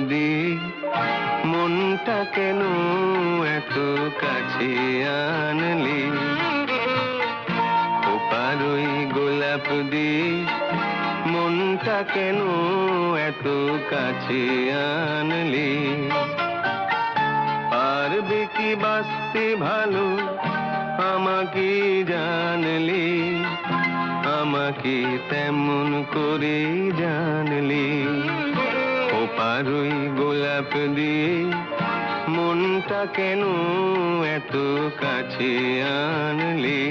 দিয়ে মনটা কেন এত কাছে আনলি? ওপারই গোলাপ দিয়ে মনটা কেন এত কাছে আনলি? পারবে কি বাঁচতে ভালো আমাকে জানলি? আমাকে তেমন করে জানলি? ওপারই গোলাপ দিয়ে মনটা কেন এত কাছে আনলি?